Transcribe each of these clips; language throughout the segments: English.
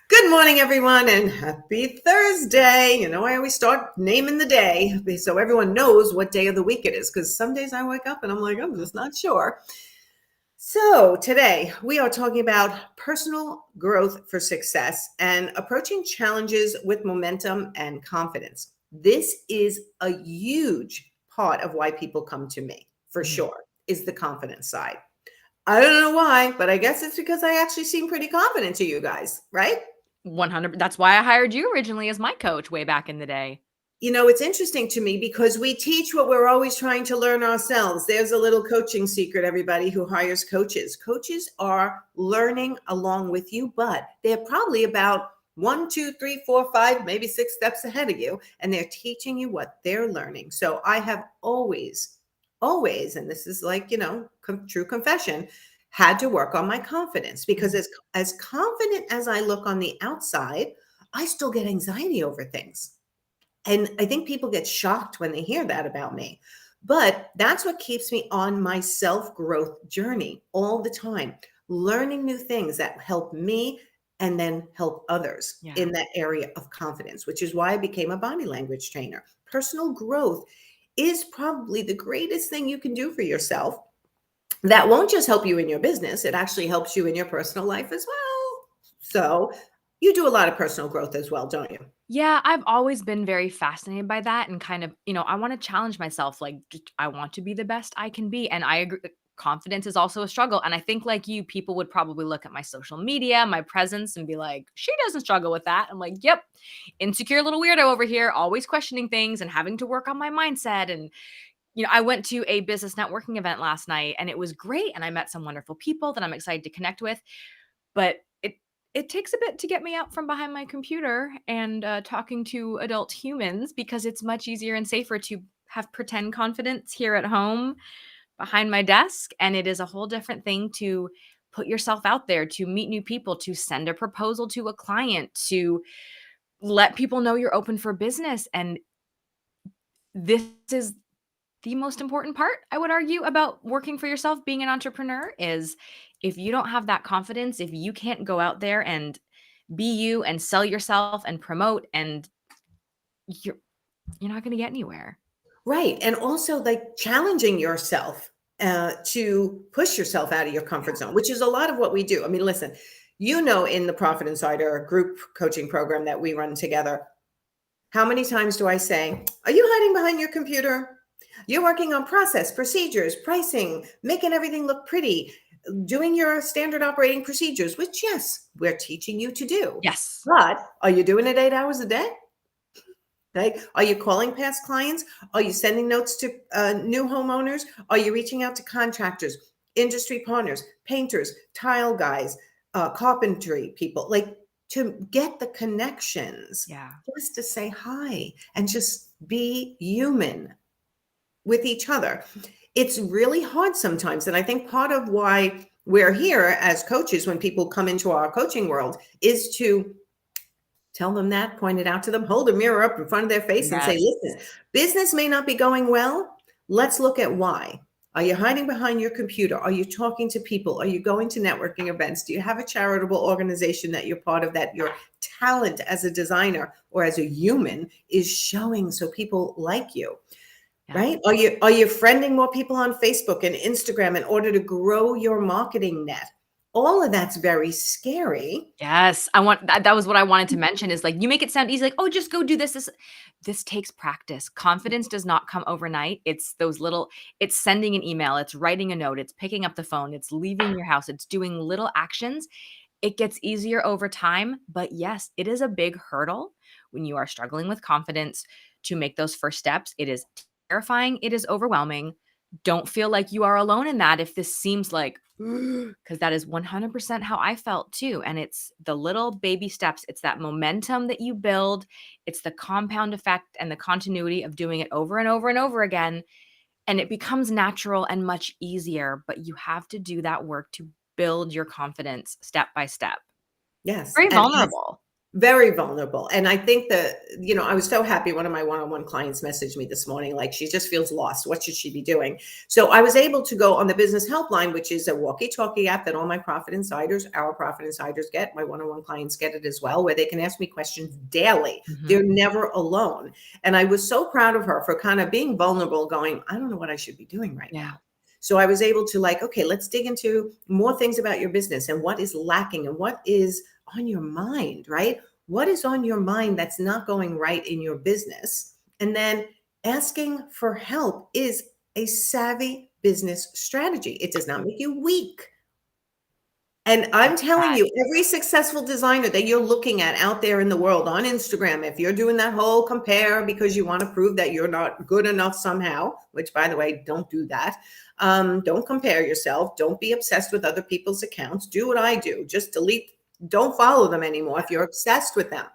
Good morning, everyone, and happy Thursday. I always start naming the day so everyone knows what day of the week it is, because some days I wake up and I'm like, I'm just not sure. So, today we are talking about personal growth for success and approaching challenges with momentum and confidence. This is a huge part of why people come to me, for Mhm. sure, is the confidence side. I don't know why, but I guess it's because I actually seem pretty confident to you guys, right? 100. That's why I hired you originally as my coach way back in the day. It's interesting to me because we teach what we're always trying to learn ourselves. There's a little coaching secret, everybody who hires coaches. Coaches are learning along with you, but they're probably about one, two, three, four, five, maybe six steps ahead of you, and they're teaching you what they're learning. So I have always, and this is like, true confession, had to work on my confidence because Mhm. as confident as I look on the outside, I still get anxiety over things. And I think people get shocked when they hear that about me. But that's what keeps me on my self growth journey all the time, learning new things that help me and then help others Yeah. in that area of confidence, which is why I became a body language trainer. Personal growth is probably the greatest thing you can do for yourself. That won't just help you in your business, it actually helps you in your personal life as well. So, you do a lot of personal growth as well, don't you? Yeah, I've always been very fascinated by that and kind of, I want to challenge myself. Like, I want to be the best I can be. And I agree. Confidence is also a struggle. And I think, like you, people would probably look at my social media, my presence, and be like, she doesn't struggle with that. I'm like, yep, insecure little weirdo over here, always questioning things and having to work on my mindset. And, I went to a business networking event last night and it was great. And I met some wonderful people that I'm excited to connect with. But it takes a bit to get me out from behind my computer and, talking to adult humans because it's much easier and safer to have pretend confidence here at home behind my desk, and it is a whole different thing to put yourself out there, to meet new people, to send a proposal to a client, to let people know you're open for business, and this is the most important part, I would argue, about working for yourself, being an entrepreneur, is if you don't have that confidence, if you can't go out there and be you and sell yourself and promote, and you're you're not gonna get anywhere. Right. And also like challenging yourself to push yourself out of your Yeah. comfort zone, which is a lot of what we do. I mean, listen, in the Profit Insider group coaching program that we run together, how many times do I say, are you hiding behind your computer? You're working on process, procedures, pricing, making everything look pretty, doing your standard operating procedures, which, yes, we're teaching you to do. Yes. But are you doing it 8 hours a day? Right? Are you calling past clients? Are you sending notes to new homeowners? Are you reaching out to contractors, industry partners, painters, tile guys, carpentry people? Like to get the connections, Yeah. just to say hi and just be human with each other. It's really hard sometimes. And I think part of why we're here as coaches when people come into our coaching world is to tell them that, point it out to them, hold a mirror up in front of their face and say, Yes. listen, business may not be going well. Let's look at why. Are you hiding behind your computer? Are you talking to people? Are you going to networking events? Do you have a charitable organization that you're part of, that your talent as a designer or as a human is showing so people like you? Yeah. Right? Are you friending more people on Facebook and Instagram in order to grow your marketing net? All of that's very scary. Yes. I want that was what I wanted to mention is, like, you make it sound easy, like, "Oh, just go do this takes practice. Confidence does not come overnight. It's sending an email, it's writing a note, it's picking up the phone, it's leaving your house, it's doing little actions. It gets easier over time, but yes, it is a big hurdle when you are struggling with confidence to make those first steps. It is terrifying, it is overwhelming. Don't feel like you are alone in that if this seems like, because that is 100% how I felt too. And it's the little baby steps, it's that momentum that you build, it's the compound effect and the continuity of doing it over and over and over again. And it becomes natural and much easier, but you have to do that work to build your confidence step by step. Yes. Very And vulnerable. Very vulnerable. And I think that, I was so happy. One of my one-on-one clients messaged me this morning, like she just feels lost. What should she be doing? So I was able to go on the business helpline, which is a walkie-talkie app that all my profit insiders, our profit insiders get. My one-on-one clients get it as well, where they can ask me questions daily. Mhm. They're never alone. And I was so proud of her for kind of being vulnerable, going, I don't know what I should be doing right Yeah. now. So I was able to okay, let's dig into more things about your business and what is lacking and what is on your mind, right? What is on your mind that's not going right in your business? And then asking for help is a savvy business strategy. It does not make you weak. And I'm telling That you, every successful designer that you're looking at out there in the world on Instagram, if you're doing that whole compare because you want to prove that you're not good enough somehow, which by the way, don't do that. Don't compare yourself. Don't be obsessed with other people's accounts. Do what I do. Just delete, don't follow them anymore if you're obsessed with them.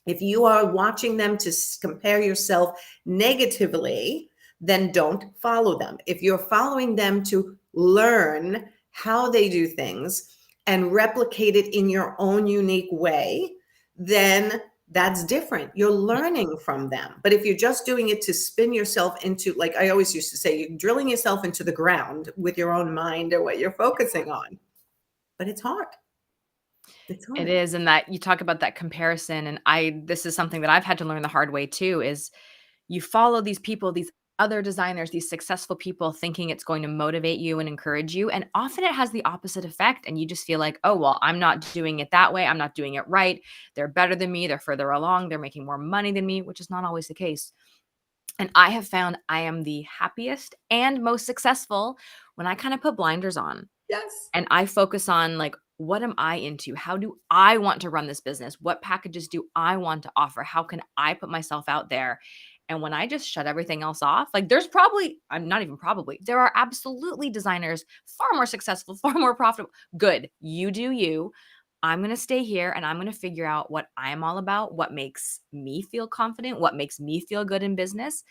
If you are watching them to compare yourself negatively, then don't follow them. If you're following them to learn how they do things and replicate it in your own unique way, then that's different. You're learning from them. But if you're just doing it to spin yourself into, like I always used to say, you're drilling yourself into the ground with your own mind or what you're focusing on. But it's hard. It's it hard. is, and that you talk about that comparison, and this is something that I've had to learn the hard way too, is you follow these people, these other designers, these successful people thinking it's going to motivate you and encourage you, and often it has the opposite effect, and you just feel like, "Oh, well, I'm not doing it that way. I'm not doing it right. They're better than me. They're further along. They're making more money than me," which is not always the case. And I have found I am the happiest and most successful when I kind of put blinders on. Yes. And I focus on like, what am I into? How do I want to run this business? What packages do I want to offer? How can I put myself out there? And when I just shut everything else off, like there's probably, I'm not even probably, there are absolutely designers far more successful, far more profitable. Good. You do you. I'm going to stay here and I'm going to figure out what I'm all about, what makes me feel confident, what makes me feel good in business.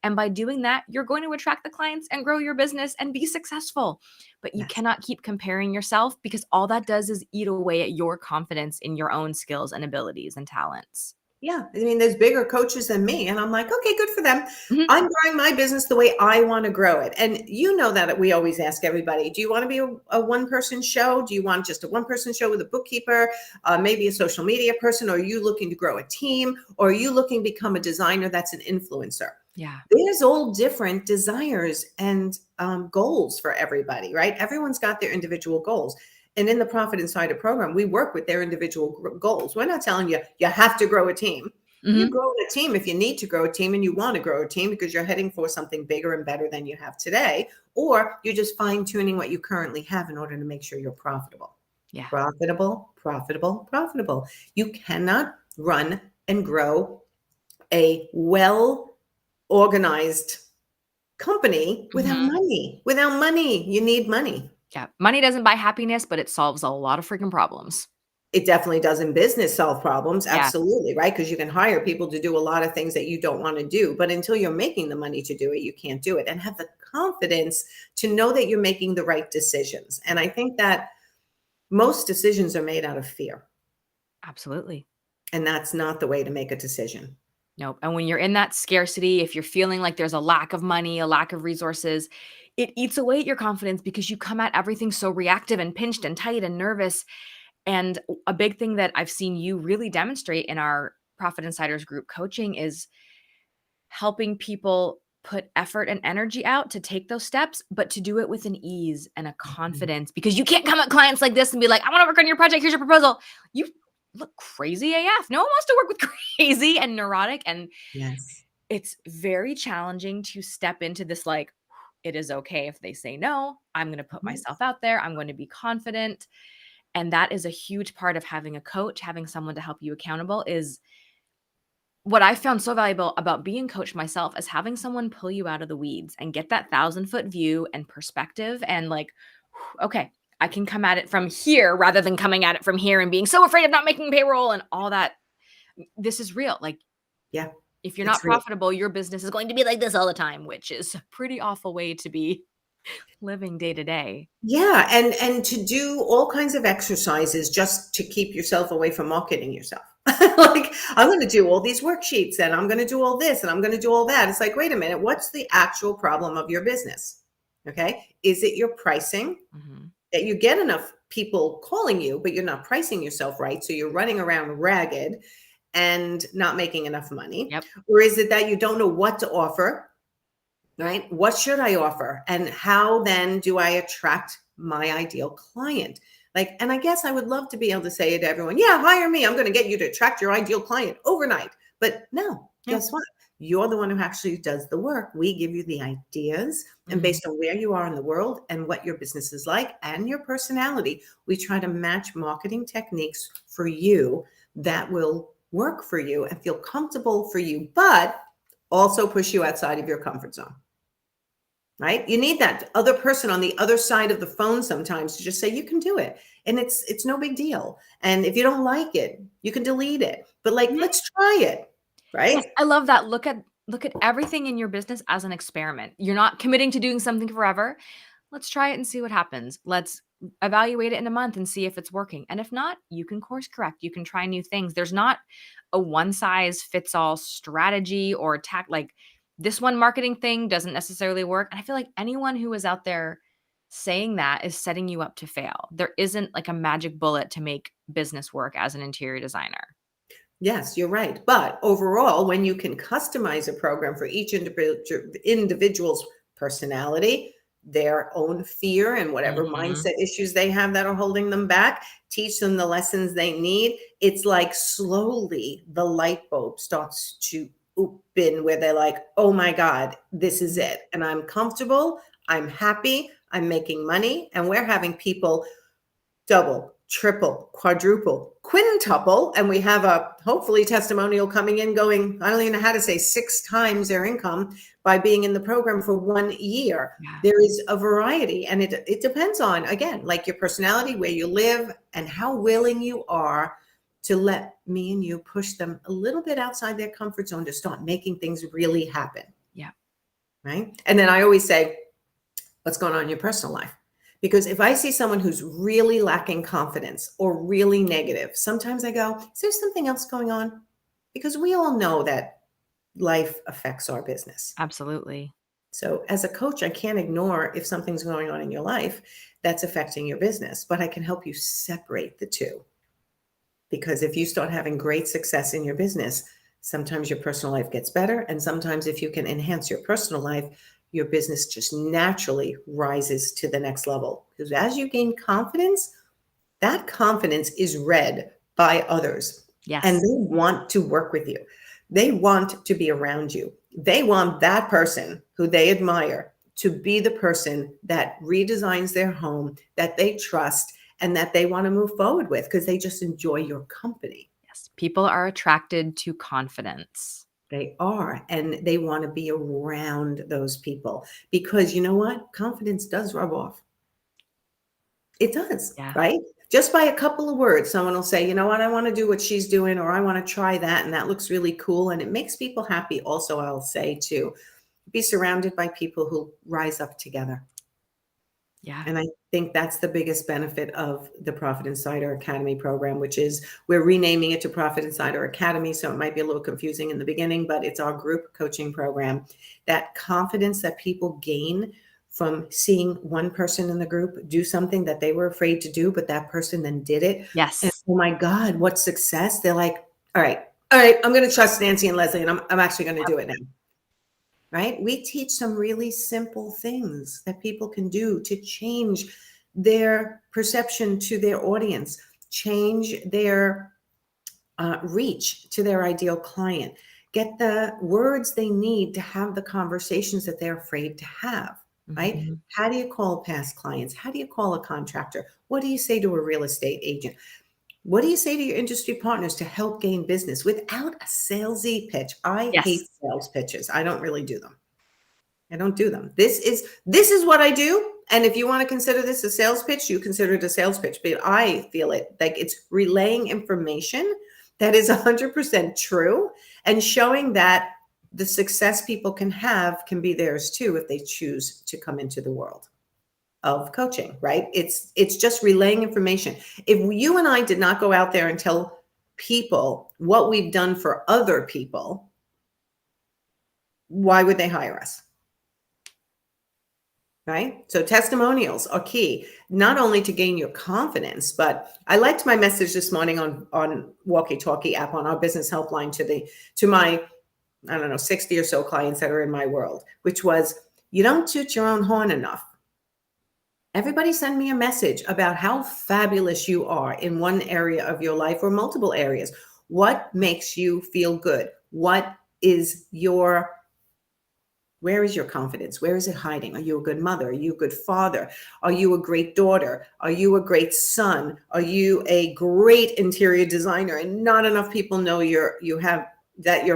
And by doing that, you're going to attract the clients and grow your business and be successful. But you Yes. cannot keep comparing yourself because all that does is eat away at your confidence in your own skills and abilities and talents. Yeah, I mean, there's bigger coaches than me, and I'm like, okay, good for them. Mhm. I'm growing my business the way I want to grow it. And you know that we always ask everybody, do you want to be a one-person show? Do you want just a one-person show with a bookkeeper, maybe a social media person? Or are you looking to grow a team? Or are you looking to become a designer that's an influencer? Yeah. There's all different desires and goals for everybody, right? Everyone's got their individual goals. And in the Profit Insider program, we work with their individual goals. We're not telling you, you have to grow a team. You Mhm. grow a team if you need to grow a team and you want to grow a team because you're heading for something bigger and better than you have today, or you're just fine tuning what you currently have in order to make sure you're profitable. Yeah. Profitable, profitable, profitable. You cannot run and grow a well organized company without Mhm. money. Without money, you need money. Yeah. Money doesn't buy happiness, but it solves a lot of freaking problems. It definitely does in business solve problems, Yeah. absolutely, right? Because you can hire people to do a lot of things that you don't want to do, but until you're making the money to do it, you can't do it. And have the confidence to know that you're making the right decisions. And I think that most decisions are made out of fear, Absolutely. and that's not the way to make a decision. Nope. And when you're in that scarcity, if you're feeling like there's a lack of money, a lack of resources, it eats away at your confidence because you come at everything so reactive and pinched and tight and nervous. And a big thing that I've seen you really demonstrate in our Profit Insiders group coaching is helping people put effort and energy out to take those steps, but to do it with an ease and a Mhm. confidence because you can't come at clients like this and be like, I want to work on your project. Here's your proposal. You look crazy AF. No one wants to work with crazy and neurotic. And Yes. it's very challenging to step into this like, it is okay if they say no. I'm going to put myself Yes. out there. I'm going to be confident. And that is a huge part of having a coach, having someone to help you accountable is what I found so valuable about being coached myself is having someone pull you out of the weeds and get that 1,000-foot view and perspective and like, okay, I can come at it from here rather than coming at it from here and being so afraid of not making payroll and all that. This is real. Like, Yeah, if you're not it's real. profitable, your business is going to be like this all the time, which is a pretty awful way to be living day to day. Yeah, and to do all kinds of exercises just to keep yourself away from marketing yourself. Like, I'm going to do all these worksheets and I'm going to do all this and I'm going to do all that. It's like, wait a minute, what's the actual problem of your business? Okay. Is it your pricing? Mhm. That you get enough people calling you, but you're not pricing yourself right. So you're running around ragged and not making enough money? Yep. Or is it that you don't know what to offer, right? What should I offer? And how then do I attract my ideal client? Like, and I guess I would love to be able to say to everyone, yeah, hire me. I'm going to get you to attract your ideal client overnight. But no, Yeah. guess what? You're the one who actually does the work. We give you the ideas, and Mhm. based on where you are in the world and what your business is like and your personality, we try to match marketing techniques for you that will work for you and feel comfortable for you, but also push you outside of your comfort zone. Right? You need that other person on the other side of the phone sometimes to just say you can do it. And it's no big deal. And if you don't like it, you can delete it. But like, Mhm. let's try it. Yes, Right? I love that. Look at everything in your business as an experiment. You're not committing to doing something forever. Let's try it and see what happens. Let's evaluate it in a month and see if it's working. And if not, you can course correct. You can try new things. There's not a one size fits all strategy or attack. Like this one marketing thing doesn't necessarily work. And I feel like anyone who is out there saying that is setting you up to fail. There isn't like a magic bullet to make business work as an interior designer. Yes, you're right. But overall, when you can customize a program for each individual's personality, their own fear, and whatever Mhm. mindset issues they have that are holding them back, teach them the lessons they need, it's like slowly the light bulb starts to open where they're like, oh my God, this is it. And I'm comfortable, I'm happy, I'm making money, and we're having people double, triple, quadruple, quintuple, and we have a hopefully testimonial coming in going, I don't even know how to say 6 times their income by being in the program for 1 year. Yeah. There is a variety, and it depends on, again, like your personality, where you live, and how willing you are to let me and you push them a little bit outside their comfort zone to start making things really happen. Yeah. Right. And then I always say, what's going on in your personal life? Because if I see someone who's really lacking confidence or really negative, sometimes I go, is there something else going on? Because we all know that life affects our business. Absolutely. So as a coach, I can't ignore if something's going on in your life that's affecting your business, but I can help you separate the two. Because if you start having great success in your business, sometimes your personal life gets better. And sometimes if you can enhance your personal life, your business just naturally rises to the next level. Because as you gain confidence, that confidence is read by others and Yes. they want to work with you. They want to be around you. They want that person who they admire to be the person that redesigns their home, that they trust, and that they want to move forward with because they just enjoy your company. Yes. People are attracted to confidence. They are, and they want to be around those people because you know what? Confidence does rub off. It does, Yeah. right? Just by a couple of words, someone will say, you know what, I want to do what she's doing, or I want to try that. And that looks really cool. And it makes people happy. Also, I'll say to be surrounded by people who rise up together. Yeah. And I think that's the biggest benefit of the Profit Insider Academy program, which is we're renaming it to Profit Insider Academy. So it might be a little confusing in the beginning, but it's our group coaching program. That confidence that people gain from seeing one person in the group do something that they were afraid to do, but that person then did it. And Yes. oh my God, what success. They're like, all right, I'm going to trust Nancy and Lesley, and I'm actually going to do it now. Right? We teach some really simple things that people can do to change their perception to their audience, change their reach to their ideal client, get the words they need to have the conversations that they're afraid to have. Right? Mhm. How do you call past clients? How do you call a contractor? What do you say to a real estate agent? What do you say to your industry partners to help gain business without a salesy pitch? I hate Yes. sales pitches. I don't really do them. I don't do them. This is what I do. And if you want to consider this a sales pitch, you consider it a sales pitch. But I feel it like it's relaying information that is 100% true and showing that the success people can have can be theirs too if they choose to come into the world of coaching, right? It's just relaying information. If you and I did not go out there and tell people what we've done for other people, why would they hire us? Right? So testimonials are key, not only to gain your confidence, but I liked my message this morning on Walkie Talkie app on our business helpline to my, I don't know, 60 or so clients that are in my world, which was, you don't toot your own horn enough. Everybody send me a message about how fabulous you are in one area of your life or multiple areas. What makes you feel good? What is your Where is your confidence? Where is it hiding? Are you a good mother? Are you a good father? Are you a great daughter? Are you a great son? Are you a great interior designer? And not enough people know you're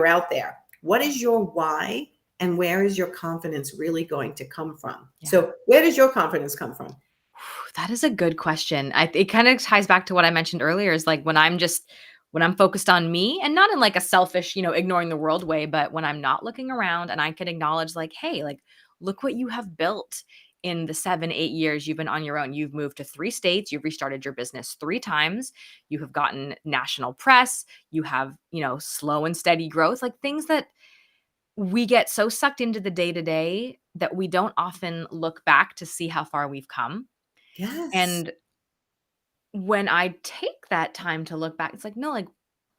out there. What is your why? And where is your confidence really going to come from? Yeah. So where does your confidence come from? That is a good question. It kind of ties back to what I mentioned earlier is like when I'm focused on me and not in like a selfish, ignoring the world way, but when I'm not looking around and I can acknowledge like, hey, like, look what you have built in the 7, 8 years you've been on your own. You've moved to 3 states. You've restarted your business 3 times. You have gotten national press. You have, slow and steady growth, like things that we get so sucked into the day to day that we don't often look back to see how far we've come. Yes. And when I take that time to look back, it's like, no, like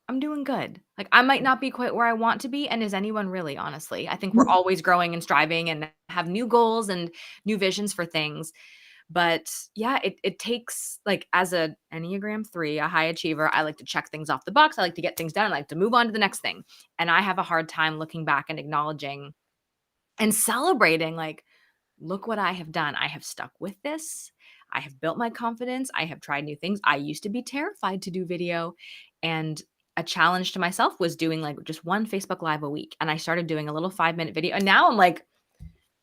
I'm doing good. Like I might not be quite where I want to be. And is anyone really, honestly? I think we're always growing and striving and have new goals and new visions for things. But yeah, it takes like as a Enneagram 3, a high achiever, I like to check things off the box. I like to get things done. I like to move on to the next thing. And I have a hard time looking back and acknowledging and celebrating like, look what I have done. I have stuck with this. I have built my confidence. I have tried new things. I used to be terrified to do video. And a challenge to myself was doing like just one Facebook Live a week. And I started doing a little 5-minute video. And now I'm like,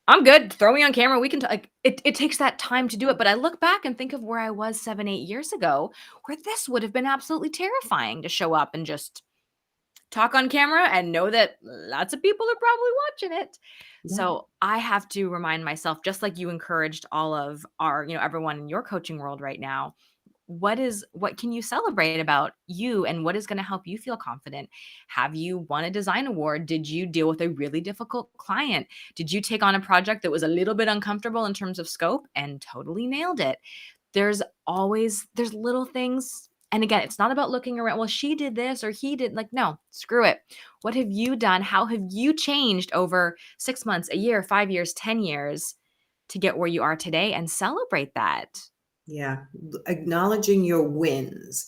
I'm good. Throw me on camera. We can like it takes that time to do it. But I look back and think of where I was 7, 8 years ago, where this would have been absolutely terrifying to show up and just talk on camera and know that lots of people are probably watching it. Yeah. So I have to remind myself, just like you encouraged all of our, everyone in your coaching world right now, what can you celebrate about you and what is going to help you feel confident? Have you won a design award? Did you deal with a really difficult client? Did you take on a project that was a little bit uncomfortable in terms of scope and totally nailed it? There's little things. And again, it's not about looking around, well, she did this or he did, like, no, screw it. What have you done? How have you changed over 6 months, a year, 5 years, 10 years to get where you are today and celebrate that? Yeah, acknowledging your wins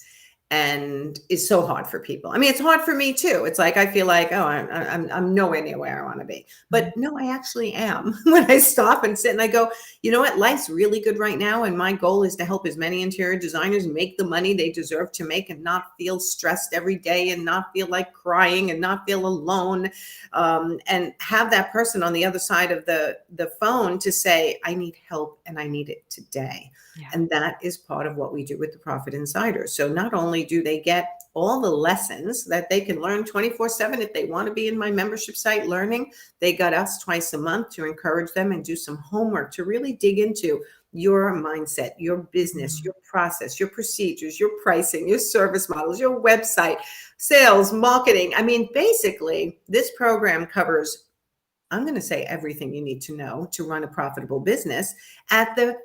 and is so hard for people. I mean, it's hard for me too. It's like I feel like, oh, I'm nowhere near where I want to be. But no, I actually am. When I stop and sit and I go, you know what, life's really good right now, and my goal is to help as many interior designers make the money they deserve to make and not feel stressed every day and not feel like crying and not feel alone, and have that person on the other side of the phone to say, I need help and I need it today. Yeah. And that is part of what we do with the Profit Insiders. So not only do they get all the lessons that they can learn 24/7 if they want to be in my membership site learning, they got us twice a month to encourage them and do some homework to really dig into your mindset, your business, your process, your procedures, your pricing, your service models, your website, sales, marketing. I mean, basically, this program covers, I'm going to say, everything you need to know to run a profitable business at the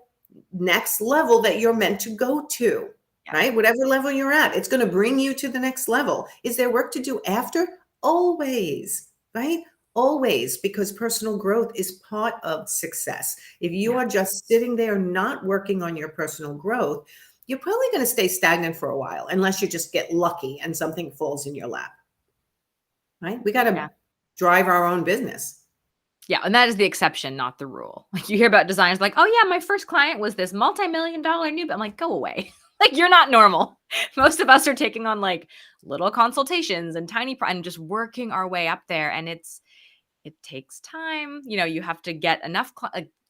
next level that you're meant to go to, right? Whatever level you're at, it's going to bring you to the next level. Is there work to do after? Always, right? Always, because personal growth is part of success. If you are just sitting there not working on your personal growth, you're probably going to stay stagnant for a while unless you just get lucky and something falls in your lap, right? We got to drive our own business. Yeah, and that is the exception, not the rule. Like you hear about designers like, oh yeah, my first client was this multi-million-dollar new, I'm like, go away. Like you're not normal. Most of us are taking on like little consultations and and just working our way up there. And it takes time. You have to get enough.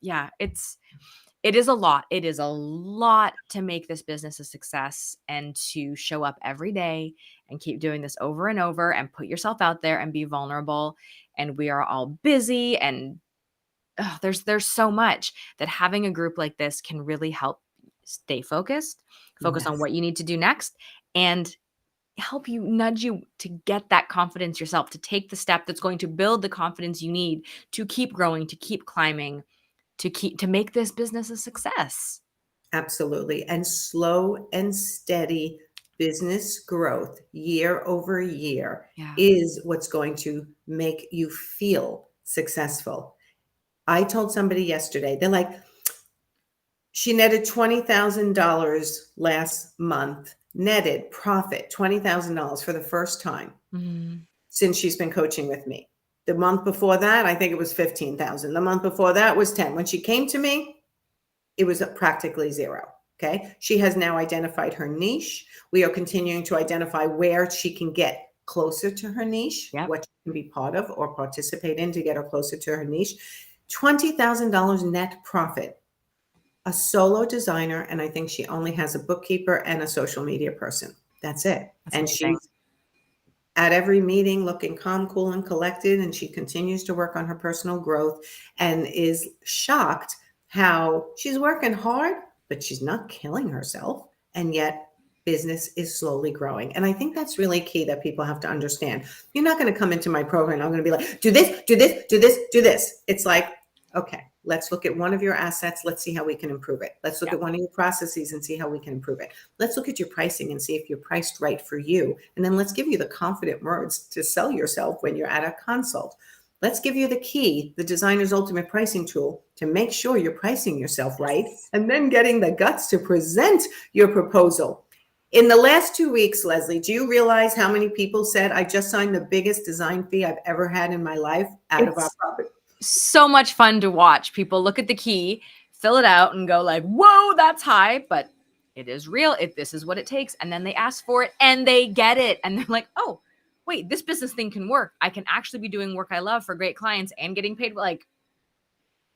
It is a lot. It is a lot to make this business a success and to show up every day and keep doing this over and over and put yourself out there and be vulnerable. And we are all busy and there's so much that having a group like this can really help stay focus on Yes. what you need to do next and help you, nudge you to get that confidence yourself, to take the step that's going to build the confidence you need to keep growing, to keep climbing, to make this business a success. Absolutely. And slow and steady business growth year over year Yeah. is what's going to make you feel successful. I told somebody yesterday, they're like, she netted $20,000 last month, netted profit $20,000 for the first time Mhm. since she's been coaching with me. The month before that, I think it was 15,000. The month before that was 10. When she came to me, it was practically zero. Okay. She has now identified her niche. We are continuing to identify where she can get closer to her niche, Yep. what she can be part of or participate in to get her closer to her niche. $20,000 net profit. A solo designer, and I think she only has a bookkeeper and a social media person. That's it. That's And amazing. she's at every meeting looking calm, cool, and collected, and she continues to work on her personal growth and is shocked how she's working hard, but she's not killing herself, and yet business is slowly growing. And I think that's really key that people have to understand. You're not going to come into my program, I'm going to be like, do this, do this, do this, do this. It's like, okay, let's look at one of your assets. Let's see how we can improve it. Let's look Yeah. at one of your processes and see how we can improve it. Let's look at your pricing and see if you're priced right for you. And then let's give you the confident words to sell yourself when you're at a consult. Let's give you the key, the designer's ultimate pricing tool, to make sure you're pricing yourself right, and then getting the guts to present your proposal. In the last 2 weeks, Lesley, do you realize how many people said, I just signed the biggest design fee I've ever had in my life out of our It's property? so much fun to watch. People look at the key, fill it out, and go like, whoa, that's high, but it is real. This is what it takes. And then they ask for it and they get it. And they're like, oh, wait, this business thing can work. I can actually be doing work I love for great clients and getting paid. Like,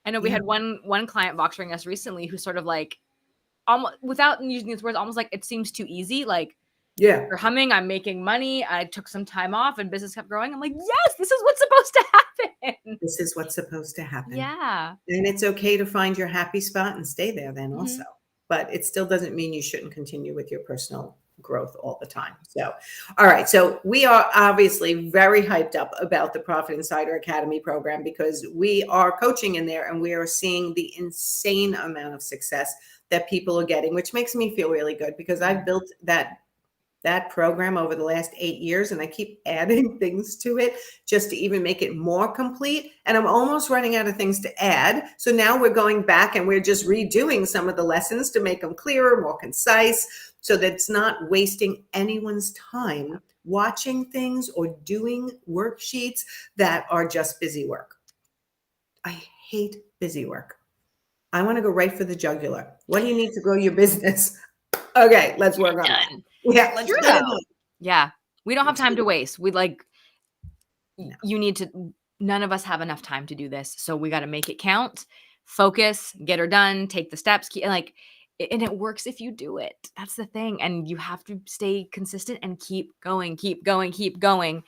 I know we Yeah. had one client boxing us recently who sort of like, almost without using these words, almost like it seems too easy. Like, Yeah. you're humming, I'm making money. I took some time off and business kept growing. I'm like, yes, this is what's supposed to happen. This is what's supposed to happen. Yeah. And it's okay to find your happy spot and stay there then also. Mhm. But it still doesn't mean you shouldn't continue with your personal growth all the time. So, all right. So we are obviously very hyped up about the Profit Insider Academy program because we are coaching in there and we are seeing the insane amount of success that people are getting, which makes me feel really good because I've built that program over the last 8 years, and I keep adding things to it just to even make it more complete. And I'm almost running out of things to add. So now we're going back and we're just redoing some of the lessons to make them clearer, more concise, so that it's not wasting anyone's time watching things or doing worksheets that are just busy work. I hate busy work. I want to go right for the jugular. What do you need to grow your business? Okay, let's work on that. Done. Yeah, let's True. get it done. Yeah. We don't have time to waste. We like, No. you need to, none of us have enough time to do this. So we got to make it count, focus, get her done, take the steps, like, and it works if you do it. That's the thing. And you have to stay consistent and keep going, keep going, keep going.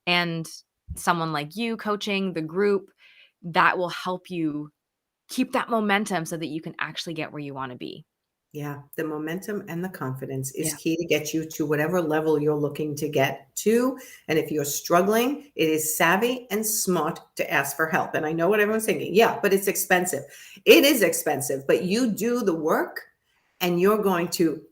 And someone like you coaching the group, that will help you keep that momentum so that you can actually get where you want to be. Yeah, the momentum and the confidence is Yeah. key to get you to whatever level you're looking to get to. And if you're struggling, it is savvy and smart to ask for help. And I know what everyone's thinking. Yeah, but it's expensive. It is expensive, but you do the work and you're going to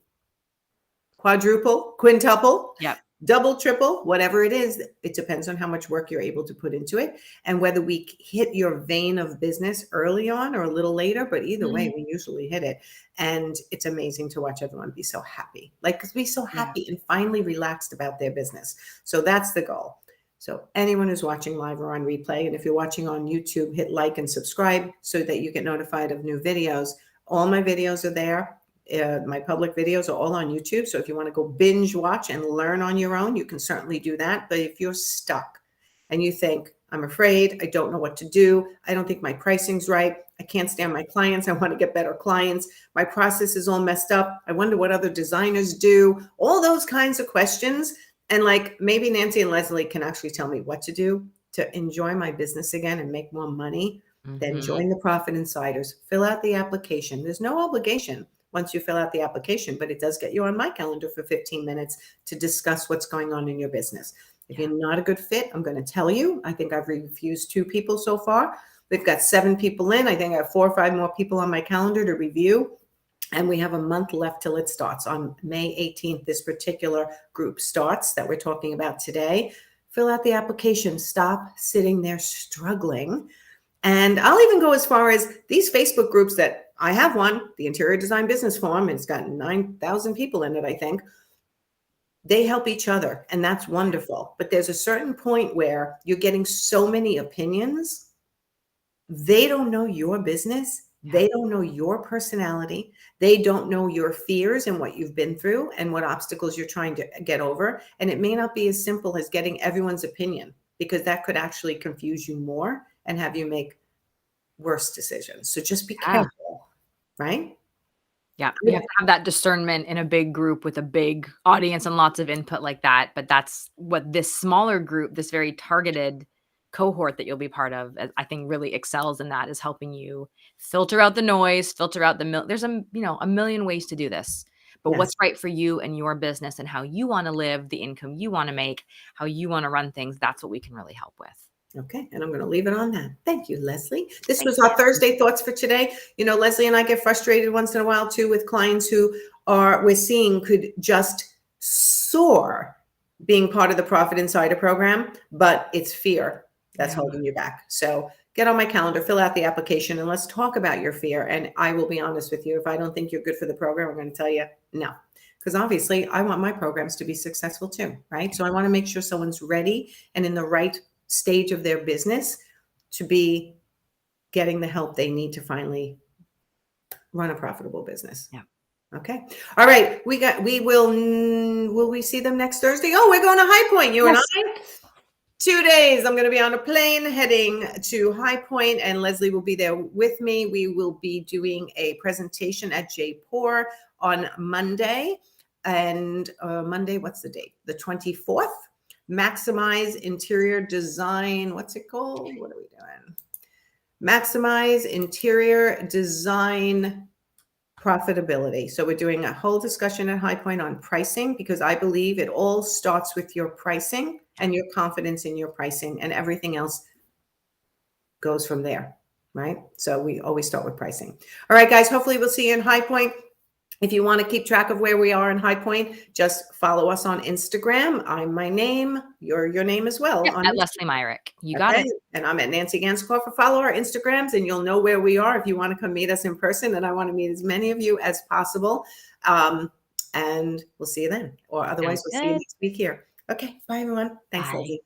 quadruple, quintuple, Yep. double, triple, whatever it is. It depends on how much work you're able to put into it and whether we hit your vein of business early on or a little later. But either way, we usually hit it. And it's amazing to watch everyone be so happy, like be so happy and finally relaxed about their business. So that's the goal. So anyone who's watching live or on replay, and if you're watching on YouTube, hit like and subscribe so that you get notified of new videos. All my videos are there. My public videos are all on YouTube. So if you want to go binge watch and learn on your own, you can certainly do that. But if you're stuck and you think, I'm afraid, I don't know what to do, I don't think my pricing's right, I can't stand my clients, I want to get better clients, my process is all messed up, I wonder what other designers do, all those kinds of questions. And like maybe Nancy and Lesley can actually tell me what to do to enjoy my business again and make more money. Then join the Profit Insiders, fill out the application. There's no obligation. once you fill out the application, but it does get you on my calendar for 15 minutes to discuss what's going on in your business. If you're not a good fit, I'm going to tell you. I think I've refused 2 people so far. We've got 7 people in. I think I have 4 or 5 more people on my calendar to review. And we have a month left till it starts. On May 18th, this particular group starts that we're talking about today. Fill out the application. Stop sitting there struggling. And I'll even go as far as these Facebook groups that I have one, the Interior Design Business Forum, and it's got 9,000 people in it, I think. They help each other, and that's wonderful. But there's a certain point where you're getting so many opinions. They don't know your business. They don't know your personality. They don't know your fears and what you've been through and what obstacles you're trying to get over. And it may not be as simple as getting everyone's opinion, because that could actually confuse you more and have you make worse decisions. So just be careful, right? Yeah, you have to have that discernment in a big group with a big audience and lots of input like that. But that's what this smaller group, this very targeted cohort that you'll be part of, I think really excels in that, is helping you filter out the noise, filter out there's a million ways to do this. But Yes. what's right for you and your business and how you want to live, the income you want to make, how you want to run things, that's what we can really help with. Okay, and I'm going to leave it on that. Thank you, Lesley. This Thank was our Thursday thoughts for today. Lesley and I get frustrated once in a while too with clients who we're seeing could just soar being part of the Profit Insider program, but it's fear that's holding you back. So get on my calendar, fill out the application, and let's talk about your fear. And I will be honest with you. If I don't think you're good for the program, I'm going to tell you no. Because obviously I want my programs to be successful too, right? So I want to make sure someone's ready and in the right stage of their business to be getting the help they need to finally run a profitable business. Yeah. Okay. All right. Will we see them next Thursday? Oh, we're going to High Point, you and I. 2 days. I'm going to be on a plane heading to High Point, and Lesley will be there with me. We will be doing a presentation at Jaipur on Monday. And Monday, what's the date? The 24th. Maximize interior design. What's it called? What are we doing? Maximize interior design profitability. So we're doing a whole discussion at High Point on pricing, because I believe it all starts with your pricing and your confidence in your pricing, and everything else goes from there, right? So we always start with pricing. All right, guys, hopefully we'll see you in High Point. If you want to keep track of where we are in High Point, just follow us on Instagram. I'm my name, your name as well. Yeah, at Lesley Myrick. You got it. And I'm at Nancy Ganscofer. Follow our Instagrams and you'll know where we are if you want to come meet us in person. And I want to meet as many of you as possible. And we'll see you then. Or otherwise, we'll see you next week here. Okay. Bye, everyone. Thanks, Leslie.